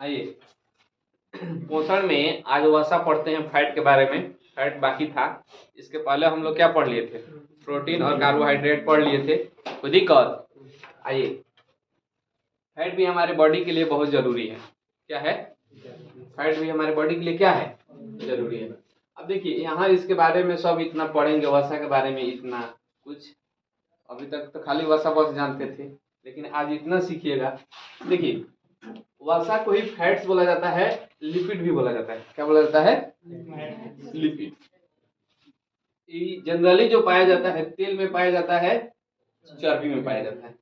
आइए पोषण में आज वसा पढ़ते हैं फैट के बारे में। फैट बाकी था, इसके पहले हम लोग क्या पढ़ लिए थे? प्रोटीन और कार्बोहाइड्रेट पढ़ लिए थे। कोई दिक्कत? आइए, फैट भी हमारे बॉडी के लिए बहुत जरूरी है। क्या है? फैट भी हमारे बॉडी के लिए क्या है? जरूरी है। अब देखिए यहाँ इसके बारे में सब इतना पढ़ेंगे, वसा के बारे में इतना कुछ, अभी तक तो खाली वसा बस जानते थे, लेकिन आज इतना सीखिएगा। देखिए वसा को ही फैट्स बोला जाता है, लिपिड भी बोला जाता है। क्या बोला जाता है? लिपिड। जनरली जो पाया जाता है तेल में पाया जाता है, चर्बी में पाया जाता है।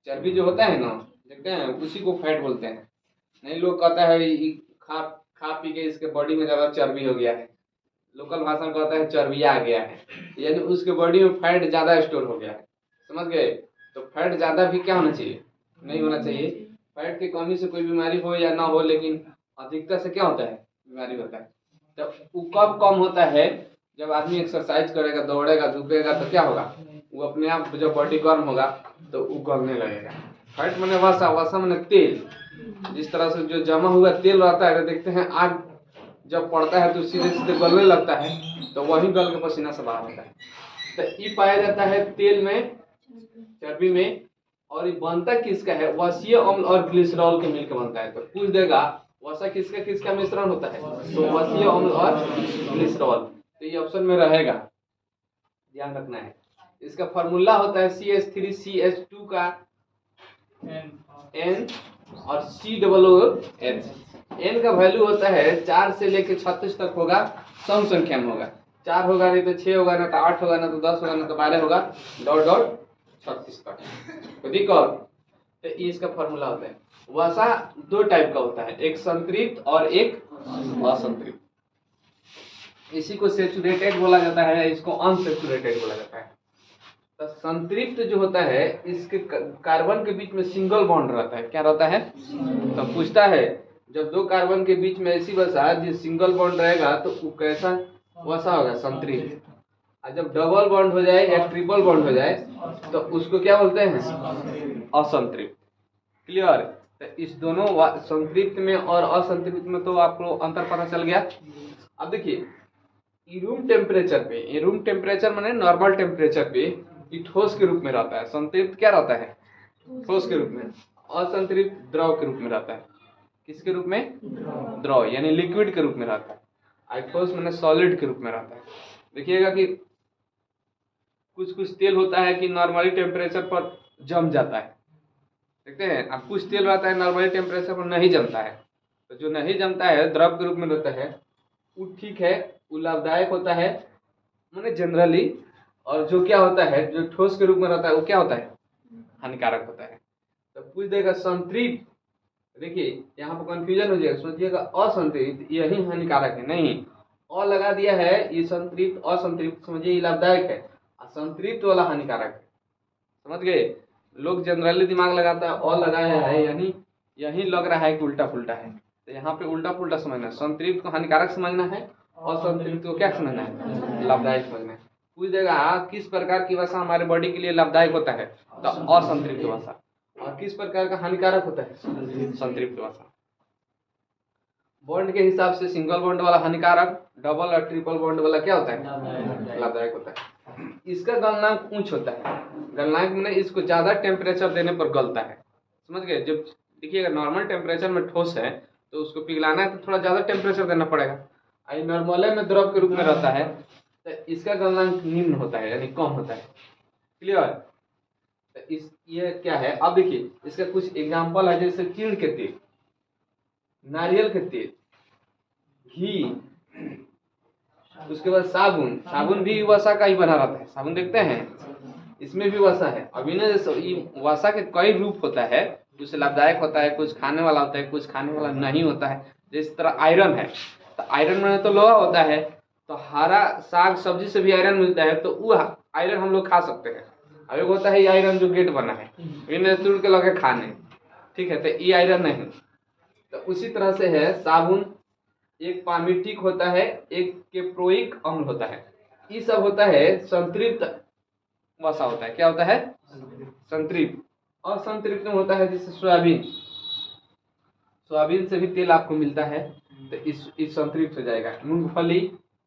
चर्बी जो होता है ना, देखते हैं, उसी को फैट बोलते हैं। नहीं लोग कहता है खा खा पी के इसके बॉडी में ज्यादा चर्बी हो गया है, लोकल भाषा में कहता है चर्बिया आ गया है, यानी उसके बॉडी में फैट ज्यादा स्टोर हो गया है। समझ गए? तो फैट ज्यादा भी क्या होना चाहिए? नहीं होना चाहिए। फैट की कमी से कोई बीमारी हो या ना हो, लेकिन अधिकता से क्या होता है? बीमारी होता है। तो वो कब कम होता है? जब आदमी एक्सरसाइज करेगा, दौड़ेगा, धूपेगा, तो क्या होगा? वो अपने आप जब बॉडी गर्म होगा तो वो गलने लगेगा। फैट माने वसा, वसा माने तेल। जिस तरह से जो जमा हुआ तेल रहता है, तो देखते हैं आग जब पड़ता है तो सीधे सीधे गलने लगता है, तो वही गल के पसीना से बाहर होता है। तो ये पाया जाता है तेल में, चर्बी में। और ये बनता किसका है? वसीय अम्ल और ग्लिसरॉल के मिलकर बनता है। तो पूछ देगा वसा किसका किसका मिश्रण होता है? तो वसीय अम्ल और ग्लिसरॉल। तो ये ऑप्शन में रहेगा, ध्यान रखना है। इसका फार्मूला होता है CH3CH2 का N और COOH। N का वैल्यू होता है 4 से लेकर 36 तक होगा, सम संख्या में होगा। 4 होगा, नहीं तो 6 होगा, ना तो 8 होगा, ना तो 10 होगा, ना तो 12 होगा, डॉट डॉट 36 तक। तो दिक्कत, तो ये इसका फॉर्मूला होता है। वसा दो टाइप का होता है, एक संतृप्त और एक असंतृप्त। इसी को सेचुरेटेड बोला जाता है, इसको अनसेचुरेटेड बोला जाता है। तो संतृप्त जो होता है, इसके कार्बन के बीच में सिंगल बॉन्ड रहता है। क्या रहता है? तो पूछता है जब दो कार्बन के बीच में ऐसी वसा जो सिंगल बॉन्ड रहेगा तो वो कैसा वसा होगा? संतृप्त। और जब डबल बॉन्ड हो जाए या ट्रिपल बॉन्ड हो जाए तो उसको क्या बोलते हैं? असंतृप्त। क्लियर? तो इस दोनों संतृप्त में और असंतृप्त में तो आपको अंतर पता चल गया। अब देखिए रूम टेम्परेचर पे, रूम टेम्परेचर माने नॉर्मल टेम्परेचर पे ये ठोस के रूप में रहता है। संतृप्त क्या रहता है? ठोस के रूप में। असंतृप्त द्रव के रूप में रहता है। किसके रूप में? द्रव, यानी लिक्विड के रूप में रहता है। ठोस माने सॉलिड के रूप में रहता है। देखिएगा कि कुछ कुछ तेल होता है कि नॉर्मली टेम्परेचर पर जम जाता है, देखते हैं। अब कुछ तेल रहता है नॉर्मली टेम्परेचर पर नहीं जमता है। तो जो नहीं जमता है, द्रव के रूप में रहता है, वो ठीक है, वो लाभदायक होता है माने जनरली। और जो क्या होता है, जो ठोस के रूप में रहता है, वो क्या होता है? हानिकारक होता है। तो पूछ देगा संतृप्त, देखिए यहाँ पर कंफ्यूजन हो जाएगा, सोचिएगा असंतृप्त यही हानिकारक है, नहीं। और लगा दिया है, ये संतृप्त असंतृप्त समझिए ये लाभदायक है, और संतृप्त वाला हानिकारक है। समझ गए? लोग जनरली दिमाग लगाता है और लगाया है, यानी यही लग रहा है कि उल्टा पुल्टा है। तो यहाँ पे उल्टा पुल्टा समझना है, संतृप्त को हानिकारक समझना है और संतृप्त को क्या समझना है? लाभदायक समझना है। पूछ देगा किस प्रकार की वसा हमारे बॉडी के लिए लाभदायक होता है? तो असंतृप्त वसा। और किस प्रकार का हानिकारक होता है? संतृप्त वसा। बॉन्ड के हिसाब से सिंगल बॉन्ड वाला हानिकारक, डबल और ट्रिपल बॉन्ड वाला क्या होता है? लाभदायक होता है। इसका गलनांक उच्च होता है। गलनांक में इसको ज्यादा टेम्परेचर देने पर गलता है। समझ गए? जब देखिएगा नॉर्मल टेम्परेचर में ठोस है तो उसको पिघलाना है तो थोड़ा ज्यादा टेम्परेचर देना पड़ेगा। आई नॉर्मल में द्रव के रूप में रहता है तो इसका गलनांक निम्न होता है, यानी कम होता है। क्लियर? तो इस ये क्या है? अब देखिए इसका कुछ एग्जाम्पल है, जैसे चीड़ के तेल, नारियल के तेल, घी, उसके बाद साबुन। साबुन भी वसा का ही बना रहता है। साबुन देखते हैं, इसमें भी वसा है। अभी ना वसा के कई रूप होता है, कुछ लाभदायक होता है, कुछ खाने वाला होता है, कुछ खाने वाला नहीं होता है। जिस तरह आयरन है, तो आयरन में तो लोहा होता है, तो हरा साग सब्जी से भी आयरन मिलता है, तो वो आयरन हम लोग खा सकते हैं। अब एक होता है ये आयरन जो गेट बना है, इन्हें तुड़ के लगे खाने, ठीक है, तो ये आयरन नहीं। तो उसी तरह से है साबुन, एक पामिटिक होता है, एक केप्रोइक अम्ल होता है। ये सब होता है संतृप्त वसा होता है। क्या होता है? संतृप्त। असंतृप्त में होता है जैसे सोयाबीन, सोयाबीन से भी तेल आपको मिलता है, तो इस संतृप्त हो जाएगा। मूंगफली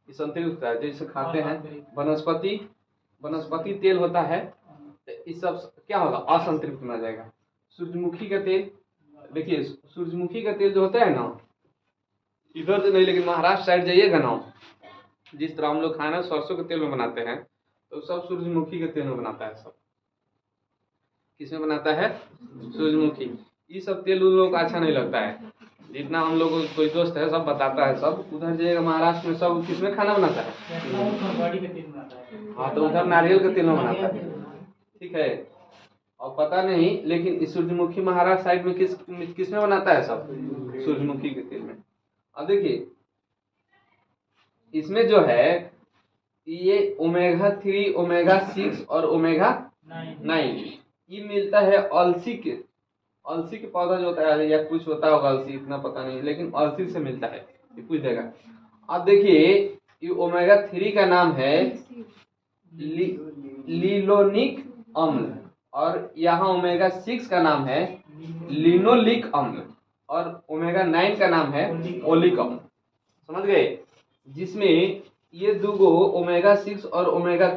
इस संतृप्त होता है, जैसे खाते हैं। वनस्पति तेल होता है, तो इस सब क्या होगा, असंतृप्त में आ जाएगा। सूरजमुखी का तेल, देखिए सूरजमुखी का तेल जो होता है ना, इधर तो नहीं, लेकिन महाराष्ट्र साइड जाइएगा ना, जिस तरह हम लोग खाना सरसों के तेल में बनाते हैं, तो सब सूरजमुखी के तेल में बनाता है। सब किसमें बनाता है, सूरजमुखी। ये सब तेल उन लोगों को अच्छा नहीं लगता है। जितना हम लोग कोई दोस्त है सब बताता है, सब उधर जाइएगा महाराष्ट्र में, सब किसमें खाना बनाता है, हाँ, तो उधर नारियल के तेल में बनाता है, ठीक है। और पता नहीं, लेकिन सूरजमुखी महाराष्ट्र साइड में किस में बनाता है, सब सूरजमुखी के तेल में। अब देखिए इसमें जो है ये ओमेगा 3, ओमेगा 6 और ओमेगा 9 ये मिलता है अलसी के पौधा जो होता है, या कुछ होता होगा अलसी, इतना पता नहीं, लेकिन अलसी से मिलता है, ये पूछ देगा। अब देखिए ये ओमेगा 3 का नाम है लिनोलिक अम्ल, और यहाँ ओमेगा 6 का नाम है लिनोलिक अम्ल, और ओमेगा 9 का नाम है ओलिक अम्ल। समझ गए, जिसमें ये दो ओमेगा 6 और ओमेगा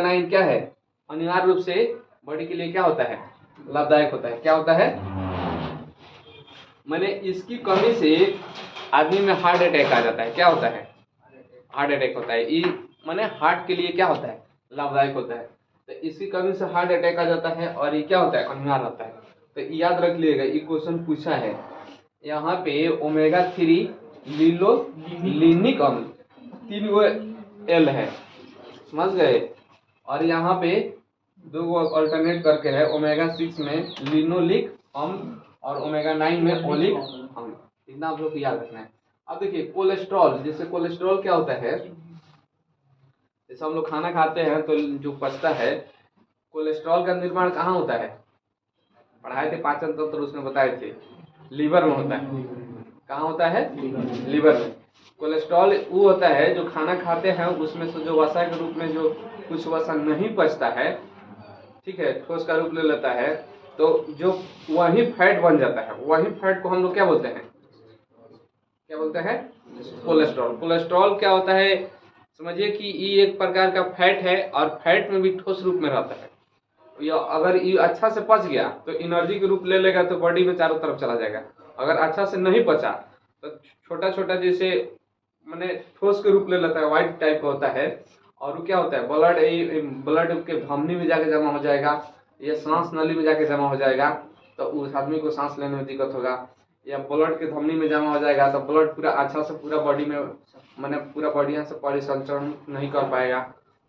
9 क्या है, अनिवार्य रूप से बॉडी के लिए क्या होता है, लाभदायक होता है। क्या होता है, मैंने इसकी कमी से आदमी में हार्ट अटैक आ जाता है। क्या होता है, हार्ट अटैक होता है। ये मैंने हार्ट के लिए क्या होता है, लाभदायक होता है। तो इसकी कमी से हार्ट अटैक आ जाता है, और ये क्या होता है, अनिवार्य होता है। तो याद रख लीजिएगा, ये क्वेश्चन पूछा है यहाँ पे ओमेगा 3 लिनोलिक अम्ल 3 गो एल है, समझ गए। और यहाँ पे 2 गो अल्टरनेट करके है, ओमेगा 6 में लिनोलिक अम्ल और ओमेगा 9 में ओलिक अम्ल। इतना आप लोग को याद रखना है। अब देखिए कोलेस्ट्रॉल, जैसे कोलेस्ट्रॉल क्या होता है, जैसे हम लोग खाना खाते हैं तो जो पचता है, कोलेस्ट्रॉल का निर्माण कहाँ होता है, पढ़ाए थे पाचन तंत्र, उसमें बताए थे लीवर में होता है। कहाँ होता है, लीवर में। कोलेस्ट्रॉल वो होता है जो खाना खाते हैं उसमें से जो वसा के रूप में जो कुछ वसा नहीं पचता है, ठीक है, ठोस का रूप ले लेता है, तो जो वही फैट बन जाता है, वही फैट को हम लोग क्या बोलते हैं, कोलेस्ट्रॉल। कोलेस्ट्रॉल क्या होता है, समझिए कि ये एक प्रकार का फैट है, और फैट में भी ठोस रूप में रहता है। या अगर ये अच्छा से पच गया तो एनर्जी के रूप ले लेगा, तो बॉडी में चारों तरफ चला जाएगा। अगर अच्छा से नहीं पचा तो छोटा छोटा जैसे मैंने ठोस के रूप ले लेता है, व्हाइट टाइप का होता है, और वो क्या होता है, ब्लड के धमनी में जाके जमा हो जाएगा, या सांस नली में जाके जमा हो जाएगा, तो उस आदमी को सांस लेने में दिक्कत होगा। या ब्लड के धमनी में जमा हो जाएगा तो ब्लड पूरा अच्छा से पूरा बॉडी में, मैंने पूरा बढ़िया से परिसंचरण नहीं कर पाएगा,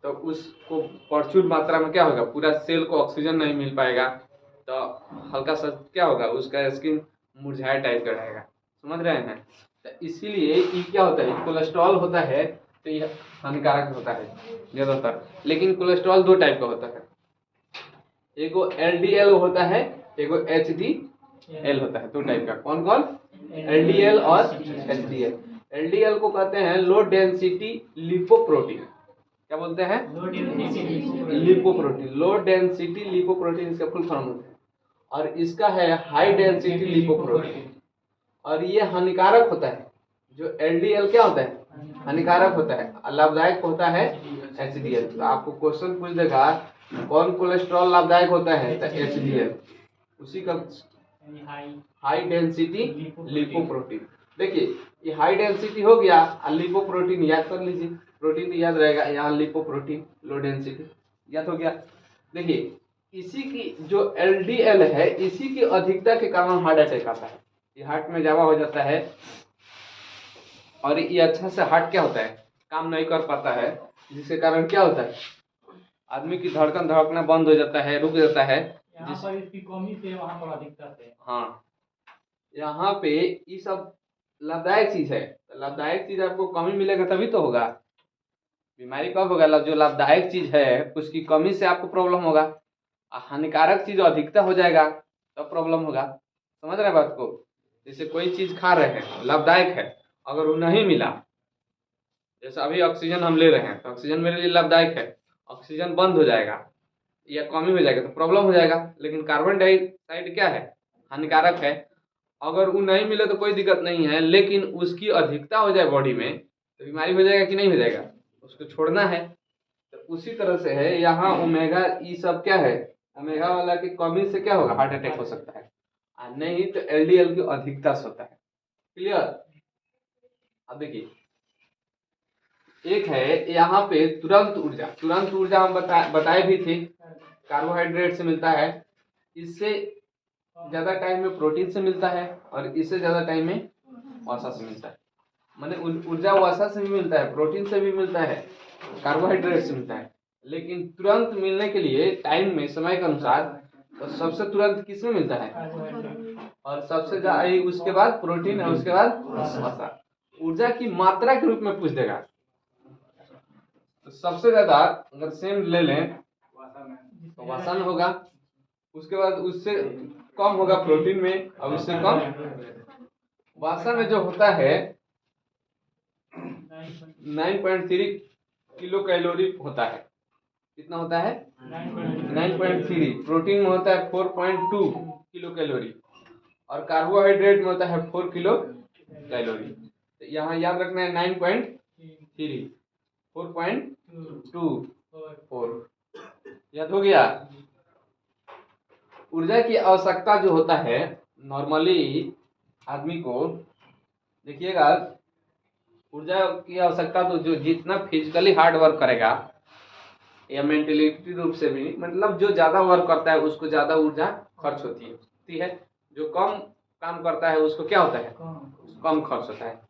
तो उसको प्रचुर मात्रा में क्या होगा, पूरा सेल को ऑक्सीजन नहीं मिल पाएगा, तो हल्का सा क्या होगा, उसका स्किन मुरझाया टाइप का रहेगा। समझ रहे हैं। तो इसीलिए ये क्या होता है, कोलेस्ट्रॉल होता है तो ये हानिकारक होता है ज़्यादातर। लेकिन कोलेस्ट्रॉल 2 टाइप का होता है, एगो LDL होता है, एगो HDL होता है। 2 टाइप का। कौन कौन, LDL और HDL। LDL को कहते हैं लो डेंसिटी लिपोप्रोटीन। क्या बोलते हैं, लिपोप्रोटीन। लो डेंसिटी लिपोप्रोटीन इसका फुल फॉर्म होता है, और इसका है हाई डेंसिटी लिपोप्रोटीन, और ये हानिकारक होता है। जो LDL क्या होता है, हानिकारक होता है, लाभदायक होता है HDL। तो आपको क्वेश्चन पूछ देगा कौन कोलेस्ट्रॉल लाभदायक होता है, तो HDL, उसी का हाई डेंसिटी लिपोप्रोटीन। देखिए ये हाई डेंसिटी हो गया, और लिपोप्रोटीन याद कर लीजिए, प्रोटीन तो याद रहेगा, यहाँ लिपोप्रोटीन लो डेंसिटी याद हो गया। देखिए इसी की जो LDL है, इसी की अधिकता के कारण हार्ट अटैक आता है। ये हार्ट में जमा हो जाता है, और ये अच्छा से हार्ट क्या होता है, काम नहीं कर पाता है, जिसके कारण क्या होता है, आदमी की धड़कन धड़कना बंद हो जाता है, रुक जाता है। यहाँ पर इसकी कमी से वहाँ पर अधिकता से, हाँ, यहाँ पे ये सब लाभदायक चीज है। लाभदायक चीज आपको कमी मिलेगा तभी तो होगा। बीमारी कब होगा, जो लाभदायक चीज है उसकी कमी से आपको प्रॉब्लम होगा, हानिकारक चीज अधिकता हो जाएगा तब प्रॉब्लम होगा। समझ रहे बात को। जैसे कोई चीज खा रहे हैं लाभदायक है, अगर वो नहीं मिला, जैसे अभी ऑक्सीजन हम ले रहे हैं तो ऑक्सीजन मेरे लिए लाभदायक है, ऑक्सीजन बंद हो जाएगा या कमी हो जाएगा तो प्रॉब्लम हो जाएगा। लेकिन कार्बन डाइऑक्साइड क्या है, हानिकारक है। अगर वो नहीं मिले तो कोई दिक्कत नहीं है, लेकिन उसकी अधिकता हो जाए बॉडी में तो बीमारी हो जाएगा कि नहीं हो जाएगा, उसको छोड़ना है। तो उसी तरह से है यहाँ ओमेगा ई सब क्या है, ओमेगा वाला की कमी से क्या होगा, हार्ट अटैक हो सकता है, और नहीं तो एलडीएल की अधिकता से होता है। क्लियर। अब देखिए एक है यहाँ पे तुरंत ऊर्जा, तुरंत ऊर्जा हम बताए भी थे कार्बोहाइड्रेट से मिलता है, इससे ज्यादा टाइम में प्रोटीन से मिलता है, और इससे ज्यादा टाइम में वसा से मिलता है। माने ऊर्जा वसा से भी मिलता है, प्रोटीन से भी मिलता है, कार्बोहाइड्रेट से मिलता है, लेकिन तुरंत मिलने के लिए टाइम में समय के अनुसार तो सबसे तुरंत किस में मिलता है, और सबसे ज्यादा उसके बाद प्रोटीन और उसके बाद वसा। ऊर्जा की मात्रा के रूप में पूछ देगा तो सबसे ज्यादा अगर सेम ले लें तो वसा में होगा, उसके बाद उससे कम होगा प्रोटीन में, और उससे कम वसा में जो होता है 9.3 किलो कैलोरी होता है। कितना होता है 9.3। प्रोटीन में होता है 4.2 किलो कैलोरी, और कार्बोहाइड्रेट में होता है 4 किलो कैलोरी। तो यहाँ याद रखना है 9.3 4.24 याद हो गया। ऊर्जा की आवश्यकता जो होता है नॉर्मली आदमी को, देखिएगा ऊर्जा की आवश्यकता तो जो जितना फिजिकली हार्ड वर्क करेगा या मेंटलिटी रूप से भी, मतलब जो ज्यादा वर्क करता है उसको ज्यादा ऊर्जा खर्च होती है। जो कम काम करता है उसको क्या होता है, कम खर्च होता है।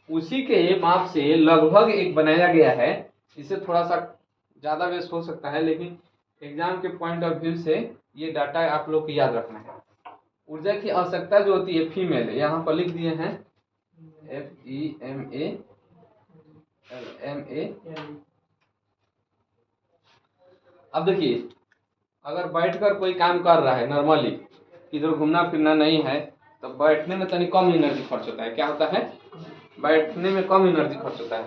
उसी के माप से लगभग एक बनाया गया है, इससे थोड़ा सा ज्यादा वेस्ट हो सकता है, लेकिन एग्जाम के पॉइंट ऑफ व्यू से ये डाटा आप लोग को याद रखना है। ऊर्जा की आवश्यकता जो होती है फीमेल, यहाँ पर लिख दिए हैं FEMA अब देखिए अगर बैठकर कोई काम कर रहा है नॉर्मली, इधर घूमना फिरना नहीं है, तो बैठने में तनी कम एनर्जी खर्च होता है। क्या होता है, बैठने में कम एनर्जी खर्च होता है।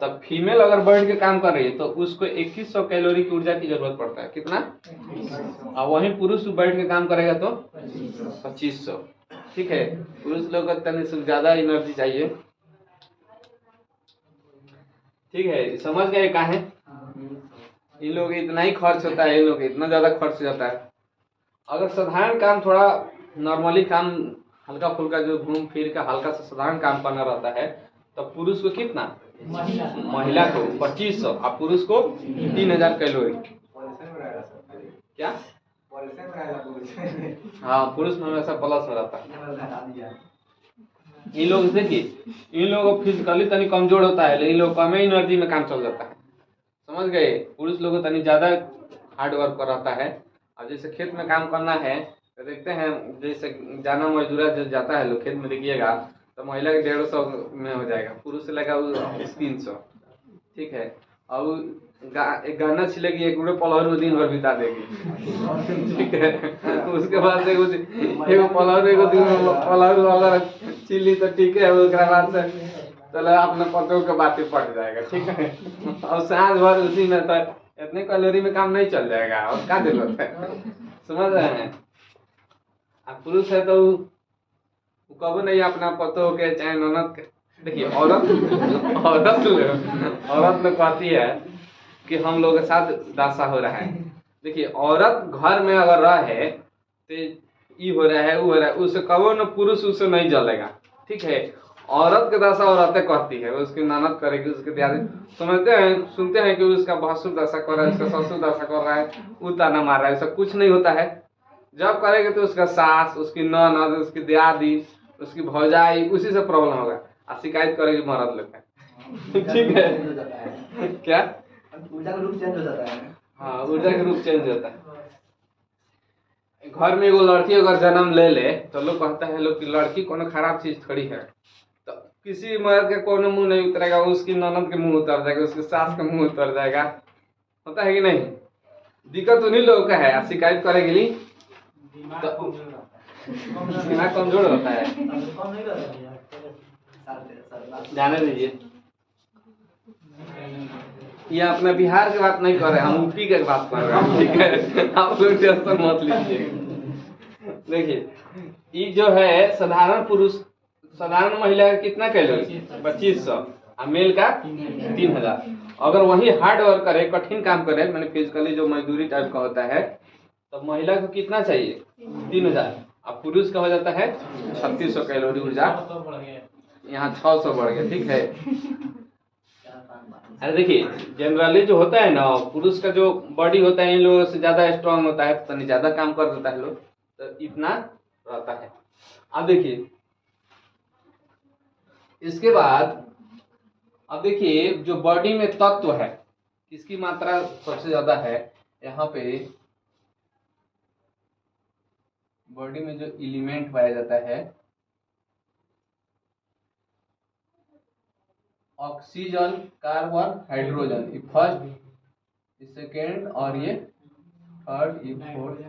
तब फीमेल अगर बैठ के काम कर रही है तो उसको 2100 कैलोरी की ऊर्जा की जरूरत पड़ता है। कितना, और वहीं पुरुष बैठ के काम करेगा तो 2500। ठीक है, पुरुष लोग को तनी ज्यादा एनर्जी चाहिए। ठीक है, समझ गए कहाँ है, इन लोग इतना ही खर्च होता है, इन लोग इतना ज्यादा खर्च हो जाता है। अगर साधारण काम, थोड़ा नॉर्मली काम, हल्का फुल्का जो घूम फिर का हल्का सा साधारण काम करना रहता है, तो पुरुष को कितना, महिला को 2500 और पुरुष को 3000 कैलोरी। क्या, हाँ पुरुष में हमेशा प्लस में रहता है। इन लोग देखिए, इन लोगों को फिजिकली तनी कमजोर होता है, लेकिन लोग कम एनर्जी में काम चल जाता है। समझ गए, पुरुष लोगों को तनी ज्यादा हार्ड वर्क कर रहता है। अब जैसे खेत में काम करना है तो देखते हैं, जैसे जाना मजदूरा जो जाता है लोग खेत में, देखिएगा तो महिला के 150 में हो जाएगा, पुरुष से लगा 300। ठीक है, और एक गाना छिलेगी, एक पूरे पलहर में दिन भर बिता देगी। ठीक है, उसके बाद एगो पलहर, एगो दिन पलहर वाला छिली तो ठीक है, उसके बाद से चलो अपने पतों के बातें पड़ जाएगा। ठीक है, और सांझ भर उसी में तो इतने कैलोरी में काम नहीं चल जाएगा, और क्या जरूरत है। समझ रहे हैं। अब पुरुष है तो कभी नहीं अपना पतों के चाहे ननद के, देखिए औरत लोग कहती है कि हम लोग के साथ दासा हो रहा है। देखिए औरत घर में अगर रहे तो ये हो रहा है वो हो रहा है, उससे कबो न पुरुष उससे नहीं जलेगा। ठीक है, औरत के दशा औरतें करती है, उसकी ननद करेगी, उसके दियादी समझते हैं, सुनते हैं कि उसका भासुर दशा कर रहा है, उसका ससुर दशा कर रहा है, वो ताना मार रहा है। ऐसा कुछ नहीं होता है। जब करेगा तो उसका सास, उसकी ननद, उसकी दियादी, उसकी भौजाई, उसी से प्रॉब्लम होगा, और शिकायत करेगी मर्द लोग का। ठीक है, क्या ऊर्जा का रूप चेंज हो जाता है। हाँ, ऊर्जा का रूप चेंज होता है। घर में एगो लड़की अगर जन्म ले ले तो लोग कहता है लोग कि लड़की कोनो खराब चीज थोड़ी है, तो किसी मर्द के कोनो मुंह नहीं उतरेगा, उसकी ननद के मुंह उतर जाएगा, उसके सास के मुंह उतर जाएगा। होता है कि नहीं, दिक्कत उन्हीं लोगों का है। शिकायत करेगी तो दिमाग कमजोर होता है, जाने दीजिए। ये अपने बिहार की बात नहीं कर रहे, हम यूपी की बात कर रहे हैं। ठीक है, आप लोग टेंशन मत लीजिए। देखिए ये जो है साधारण पुरुष, साधारण महिला का कितना कैलोरी 2500 और मेल का 3000। अगर वही हार्ड वर्क करे, कठिन काम करे, मैंने फिजिकली जो मजदूरी टाइप का होता है, तो महिला को कितना चाहिए 3000 और पुरुष का हो जाता है 3600 कैलोरी ऊर्जा। यहाँ 600 बढ़ गया, ठीक है। अरे देखिए जनरली जो होता है ना, पुरुष का जो बॉडी होता है इन लोगों से ज्यादा स्ट्रांग होता है, तो ज्यादा काम कर देता है लोग, तो इतना रहता है। अब देखिए इसके बाद, अब देखिए जो बॉडी में तत्व है किसकी मात्रा सबसे ज्यादा है, यहाँ पे बॉडी में जो एलिमेंट पाया जाता है, ऑक्सीजन, कार्बन, हाइड्रोजन, ये फर्स्ट, ये सेकेंड और ये थर्ड, ये फोर्थ,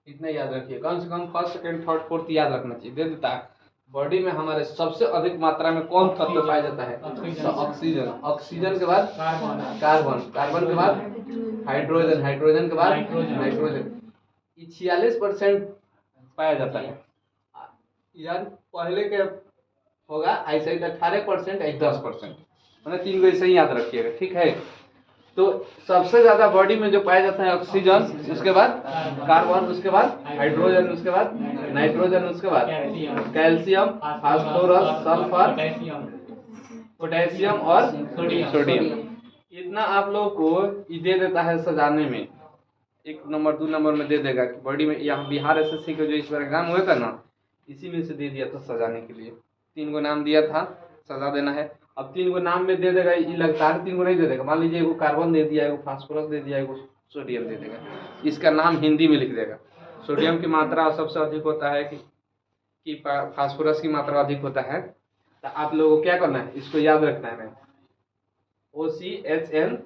इतना याद रखिए। कम से come first second third fourth याद रखना चाहिए। दे देता है बॉडी में हमारे सबसे अधिक मात्रा में कौन तत्व पाया जाता है, ऑक्सीजन। ऑक्सीजन के बाद कार्बन, कार्बन के बाद हाइड्रोजन, हाइड्रोजन के बाद नाइट्रोजन। 46% पाया जाता है यार, पहले के होगा ऐसे ही 18% 10%, मैंने 3 को ऐसे ही याद रखिएगा, ठीक है। तो सबसे ज्यादा बॉडी में जो पाया जाता है ऑक्सीजन, उसके बाद कार्बन, उसके बाद हाइड्रोजन, उसके बाद नाइट्रोजन, उसके बाद कैल्शियम, फास्फोरस, सल्फर, पोटेशियम और सोडियम। इतना आप लोगों को दे देता है सजाने में, 1 नंबर 2 नंबर में दे देगा कि बॉडी में। यहाँ बिहार एसएससी का जो इस बार एग्जाम हुआ था ना, इसी में से दे दिया था सजाने के लिए। 3 को नाम दिया था, सजा देना है। अब 3 को नाम में दे देगा, ये लगातार 3 को नहीं दे देगा। मान लीजिए एगो कार्बन दे दिया, एगो फास्फोरस दे दिया, एगो सोडियम दे देगा, इसका नाम हिंदी में लिख देगा। सोडियम की मात्रा सबसे अधिक होता है कि फास्फोरस की मात्रा अधिक होता है। तो आप लोगों को क्या करना है, इसको याद रखना है। OCHN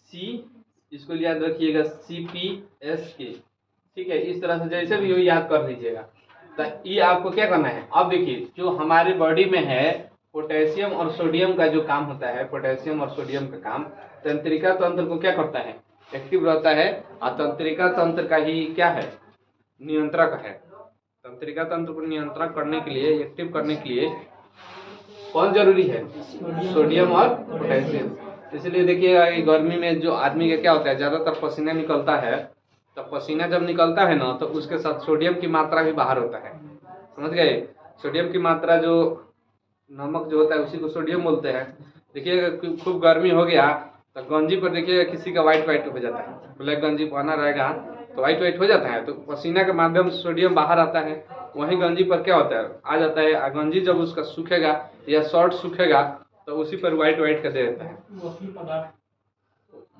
C, इसको याद रखिएगा CPSK, ठीक है। इस तरह से जैसे भी हो याद कर लीजिएगा। तो ये आपको क्या करना है। अब देखिए जो हमारे बॉडी में है पोटेशियम और सोडियम का जो काम होता है, पोटेशियम और सोडियम का काम तंत्रिका तंत्र को क्या करता है, एक्टिव रहता है। और तंत्रिका तंत्र का ही क्या है, नियंत्रक है। तंत्रिका तंत्र को नियंत्रण करने के लिए, एक्टिव करने के लिए कौन जरूरी है, सोडियम और पोटेशियम। इसलिए देखिएगा गर्मी में जो आदमी का क्या होता है, ज्यादातर पसीना निकलता है। तो पसीना जब निकलता है ना, तो उसके साथ सोडियम की मात्रा भी बाहर होता है, समझ गए। सोडियम की मात्रा, जो नमक जो होता है उसी को सोडियम बोलते हैं। देखिएगा खूब गर्मी हो गया तो गंजी पर देखिएगा किसी का वाइट वाइट हो जाता है, ब्लैक गंजी पहना रहेगा तो वाइट वाइट हो जाता है। तो पसीना के माध्यम से सोडियम बाहर आता है, वहीं गंजी पर क्या होता है, आ जाता है। गंजी जब उसका सूखेगा या शर्ट सूखेगा तो उसी पर वाइट वाइट का दे देता है।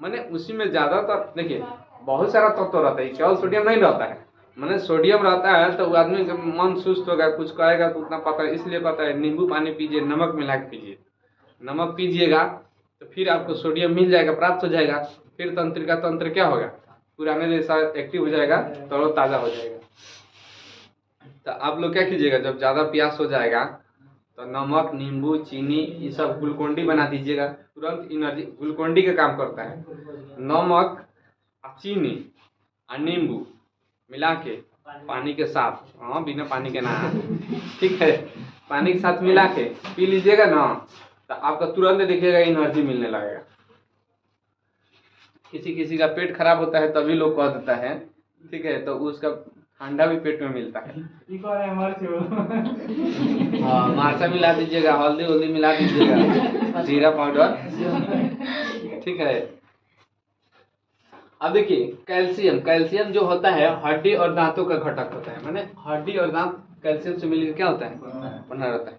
मैंने उसी में ज्यादातर देखिए बहुत सारा तत्व रहता है, केवल सोडियम नहीं रहता है। मैंने सोडियम रहता है तो आदमी का मन सुस्त होगा, कुछ कहेगा तो उतना पता है, इसलिए पता है नींबू पानी पीजिए, नमक मिला के पीजिए। नमक पीजिएगा तो फिर आपको सोडियम मिल जाएगा, प्राप्त हो जाएगा। फिर तंत्रिका तंत्र क्या होगा, पुराने जैसा एक्टिव हो जाएगा, तरोताजा हो जाएगा। तो आप लोग क्या कीजिएगा, जब ज़्यादा प्यास हो जाएगा तो नमक, नींबू, चीनी ये सब ग्लूकोन डी बना दीजिएगा, तुरंत एनर्जी। ग्लूकोन डी का काम करता है, नमक, चीनी और नींबू मिला के पानी के साथ, हाँ बिना पानी के ना, ठीक है, पानी के साथ मिला के पी लीजिएगा ना, तो आपका तुरंत देखिएगा एनर्जी मिलने लगेगा। किसी किसी का पेट खराब होता है तभी लोग कह देता है, ठीक है, तो उसका ठंडा भी पेट में मिलता है। हाँ मार्चा मिला दीजिएगा, हल्दी वल्दी मिला दीजिएगा, जीरा पाउडर, ठीक है। अब देखिए कैल्शियम, कैल्शियम जो होता है हड्डी और दांतों का घटक होता है। माने हड्डी और दांत कैल्शियम से मिलकर क्या होता है, बना रहता है,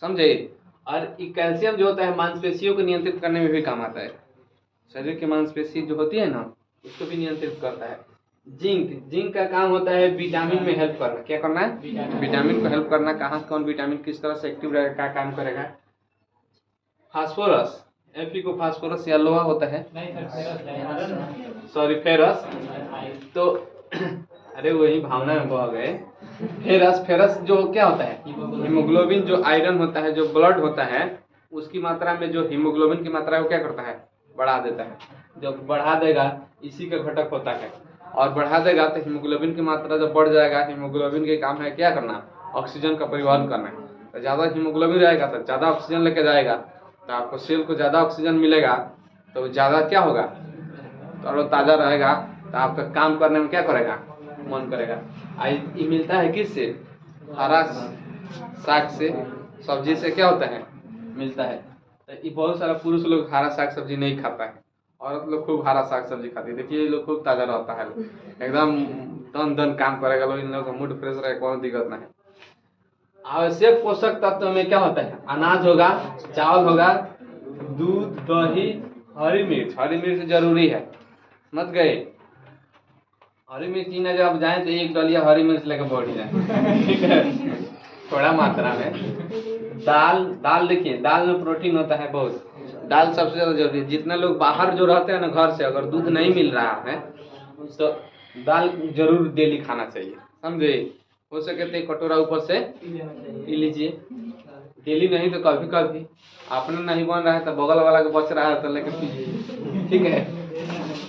समझे। और ये कैल्शियम जो होता है मांसपेशियों को नियंत्रित करने में भी काम आता है। शरीर की मांसपेशी जो होती है ना, उसको भी नियंत्रित करता है। जिंक, जिंक का काम होता है विटामिन में हेल्प करना। क्या करना है, विटामिन को हेल्प करना। कहाँ कौन विटामिन किस तरह से एक्टिव रहेगा, क्या काम करेगा। फास्फोरस, एफी को फास्फोरस या लोहा होता है, सॉरी फेरस, तो अरे वही भावना में बह गए। फेरस, फेरस जो क्या होता है, हीमोग्लोबिन, जो आयरन होता है, जो ब्लड होता है, उसकी मात्रा में जो हीमोग्लोबिन की मात्रा है वो क्या करता है, बढ़ा देता है। जब बढ़ा देगा, इसी का घटक होता है। और बढ़ा देगा तो हीमोग्लोबिन की मात्रा जब बढ़ जाएगा, हीमोग्लोबिन के काम है क्या करना, ऑक्सीजन का परिवहन करना है। तो ज़्यादा हीमोग्लोबिन रहेगा तो ज़्यादा ऑक्सीजन लेके जाएगा, तो आपको सेल को ज़्यादा ऑक्सीजन मिलेगा तो ज़्यादा क्या होगा, तरोताज़ा रहेगा, तो आपका काम करने में क्या करेगा, मन करेगा। ये मिलता है किससे, हरा साग से, सब्जी से क्या होता है, मिलता है। तो ये बहुत सारा पुरुष लोग हरा साग सब्जी नहीं खाता है, औरत लोग खूब हरा साग सब्जी खाती है। देखिए ये लोग खूब ताज़ा रहता है, एकदम दन दन काम करेगा लोग, इन लोगों का मूड फ्रेश रहेगा, कोई दिक्कत नहीं। आवश्यक पोषक तत्व में क्या होता है, अनाज होगा, चावल होगा, दूध, दही, हरी मिर्च। हरी मिर्च जरूरी है, समझ गए। हरी मिर्च नहीं जब आप जाए तो एक डलिया हरी मिर्च लेकर बैठ जाए, ठीक है, थोड़ा मात्रा में। दाल देखिए, दाल में प्रोटीन होता है बहुत, दाल सबसे ज़्यादा जरूरी है। जितने लोग बाहर जो रहते हैं ना घर से, अगर दूध नहीं मिल रहा है तो दाल जरूर डेली खाना चाहिए, समझे। हो सके तो एक कटोरा ऊपर से पी लीजिए, डेली नहीं तो कभी कभी, अपने नहीं बन रहा है तो बगल वाला को बच रहा है तो लेकर पीजिए, ठीक है।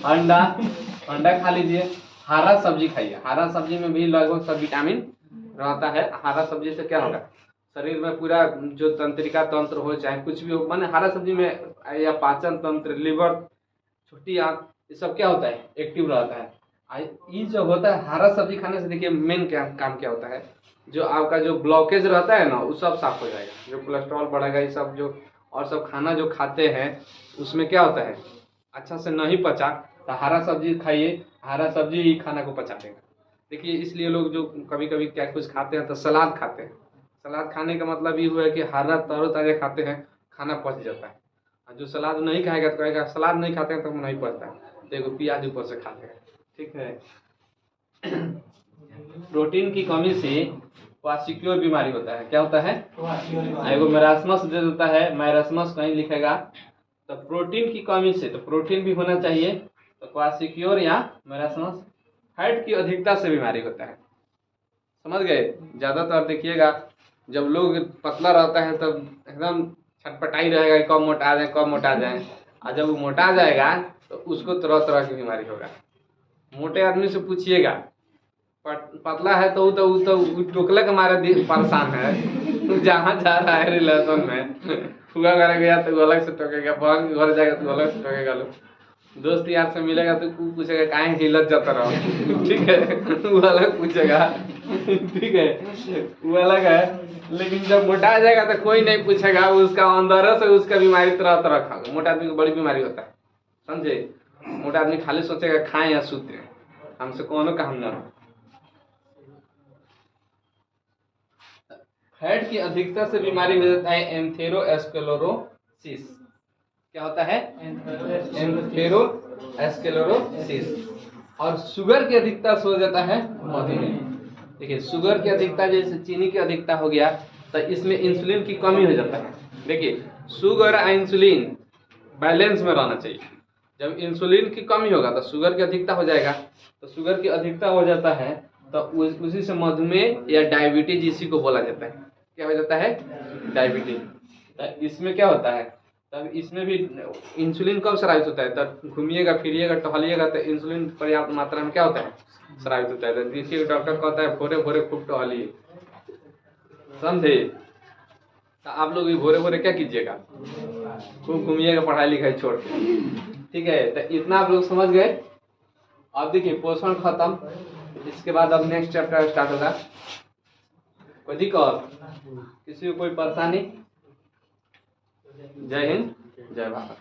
अंडा खा लीजिए, हरा सब्जी खाइए, हरा सब्जी में भी लगभग सब विटामिन रहता है। हरा सब्जी से क्या होगा, शरीर में पूरा जो तंत्रिका तंत्र हो चाहे कुछ भी हो, माने हरा सब्जी में या पाचन तंत्र, लिवर, छोटी आंत, ये सब क्या होता है, एक्टिव रहता है। ये जो होता है हरा सब्जी खाने से, देखिए मेन क्या काम क्या होता है, जो आपका जो ब्लॉकेज रहता है ना वो सब साफ हो जाएगा, जो कोलेस्ट्रॉल बढ़ेगा, ये सब जो और सब खाना जो खाते हैं उसमें क्या होता है, अच्छा से नहीं पचा तो हरा सब्जी खाइए, हरा सब्जी ही खाना को पचा देगा। देखिए इसलिए लोग जो कभी कभी क्या कुछ खाते हैं तो सलाद खाते हैं, सलाद खाने का मतलब ये हुआ है कि हरा तरोताज़ा खाते हैं, खाना पच जाता है। और जो सलाद नहीं खाएगा तो कहेगा सलाद नहीं खाते हैं तो नहीं पचता है, तो एगो प्याज ऊपर से खाते हैं, ठीक है। प्रोटीन की कमी से क्वाशिक्योर बीमारी होता है, क्या होता है, एगो मैरास्मस दे देता है, मैरास्मस कहीं लिखेगा तो प्रोटीन की कमी से, तो प्रोटीन भी होना चाहिए, तो क्वाशिक्योर या मैरास्मस। फैट की अधिकता से बीमारी होता है, समझ गए। ज़्यादातर देखिएगा जब लोग पतला रहता है तब एकदम छटपटाई रहेगा कि कब मोटा जाए कब मोटा जाए, और जब वो मोटा जाएगा तो उसको तरह तरह की बीमारी होगा। मोटे आदमी से पूछिएगा, पतला है तो वो टोकले के मारे परेशान है, जहाँ जा रहा है रिलेशन में, फुआ घर गया तो अलग से टोकेगा, बहन के घर जाएगा तो अलग से टोकेगा, लोग दोस्त यार से मिलेगा तो पूछेगा काहे हिलत जाता रहो, ठीक है, वो अलग पूछेगा, ठीक है, वो अलग है। लेकिन जब मोटा जाएगा तो कोई नहीं पूछेगा, उसका अंदर से उसका बीमारी तरह तरह का, मोटा आदमी को बड़ी बीमारी होता है, समझे। मोटा आदमी खाली सोचेगा खाएं या सूते, हमसे कोनो काम ना हो। फैट की अधिकता से बीमारी में जाता है एंथेरोस्क्लेरोसिस। क्या होता है, एंथेरोस्क्लेरोसिस। और शुगर की अधिकता से हो जाता है मधुमेह। देखिए शुगर की अधिकता जैसे चीनी की अधिकता हो गया तो इसमें इंसुलिन की कमी हो जाता है। देखिए शुगर और इंसुलिन बैलेंस में रहना चाहिए। जब इंसुलिन की कमी होगा तो शुगर की अधिकता हो जाएगा, तो शुगर की अधिकता हो जाता है तो उसी से मधुमेह या डायबिटीज इसी को बोला जाता है। क्या हो जाता है, डायबिटीज। तो इसमें क्या होता है, तब इसमें भी इंसुलिन कब स्रावित होता है, तब घूमिएगा फिरिएगा टहलिएगा तो इंसुलिन पर्याप्त मात्रा में क्या होता है, स्रावित होता है। तो देखिए डॉक्टर कहता है भोरे भोरे खूब टहलिए, समझे। तो आप लोग भी भोरे भोरे क्या कीजिएगा, खूब घूमिएगा पढ़ाई लिखाई छोड़ के, ठीक है। तो इतना आप लोग समझ गए। अब देखिए पोषण खत्म, इसके बाद अब नेक्स्ट चैप्टर स्टार्ट होगा। कोई दिक्कत, किसी को कोई परेशानी। जय हिंद, जय भारत।